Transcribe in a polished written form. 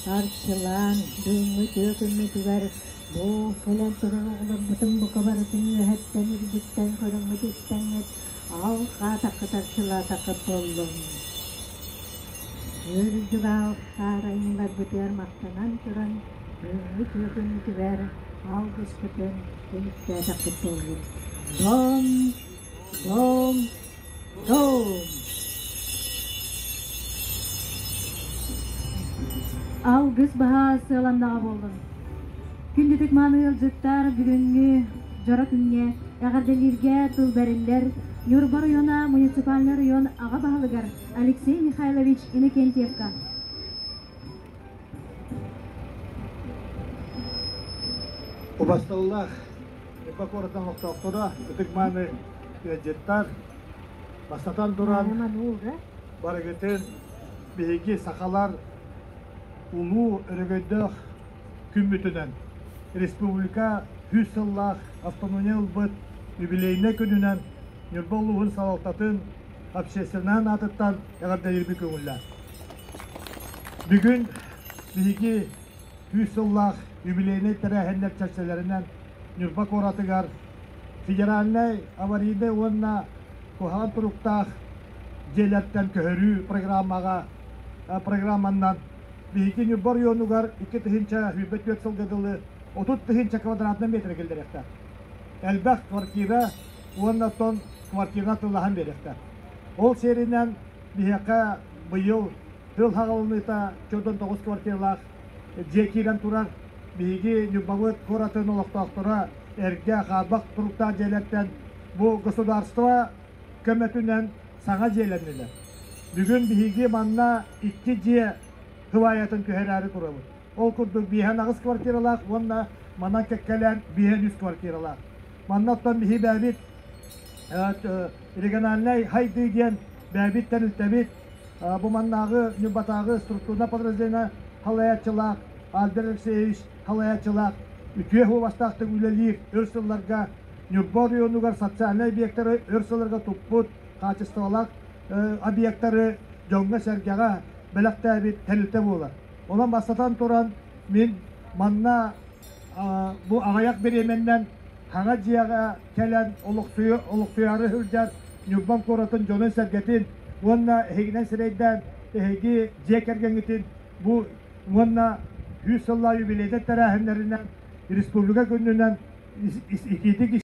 Tarçılan, dümü dökümü düver, bu kelen turun oğlum bütün bu kabarısını hepten ürdükten körümü düstenlet, al katakı tarçıla takıp oldum. Yürüdük al karayınlar büter maktanan turan, dümü dökümü düver, al kıskıtın, dümükte takıp oldum. Dom, dom, dom. Algыс bahası alandağı boldun. Күндүтүк маны ылжыктар бүгүнгү жора күнгө эгерделерге тыл берилер Нюрба района муниципальный район ага баалыгар Алексей Михайлович Иннокентьевка. Убасталлах эпакоротан октоктора күтүк маны жеттар бастатан туран барыгытын биһиги сакалар улуу өрөгөйдөх күмбүтүнөн республика 100 сыллах автономия ылбыт юбилейне күнүнөн Нюрба улуун салалтатын общественнан атыттан эгерделерби көңүллөр. Бүгүн биһиги 100 сыллах юбилейне терәһеннер чәчеләреннән Нюрба коратыгар федеральный аварийный уонна кухан туруктах желәттән көһөрүү программаннан биһиги Нюрба районугар 2 тыһынча хүбет сылгыдылы 30 тыһынча квадратный метр келдерәктә. Әлбәт квартира уонна тон квартира тылаһан берәктә. Ол серинән биһәкә быел тыл хагалыныта 9 квартиралар жекирен турар биһиги Нюрбавыт коратын олоқтоқтора эрге хабак турукта желәттән бу государство көмөтүнән саңа желәннеләр. Бүгүн биһиги манна 2 же хываятын көһәрәре турабы. Ол курдук биһән агыс квартиралар, онна мана кеккәлән биһән 100 квартиралар. Маннаттан биһи бәбит региональный хайды ген бәбит тәрилтәбит бу маннагы Нюрбатагы структурна подразделение халаятчылар, Альбер Алексеевич халаятчылар, үтүе ху бастактын үлелир өрсылларга Нюрба районугар социальный объекттары өрсылларга туппут качестволак объекттары жоңга сәргәгә беләктәбит тәрилтә булар. Онан бастатан туран мин манна бу агаяк беременнән хаңа жияга келен олуқсуяры хүрдер Нюрбан коратын жонын сәргетин онна хегінен сірейден хеги жекергенгетин бу онна 100 сылла юбилейде тәрәхінлерінен республика күнінен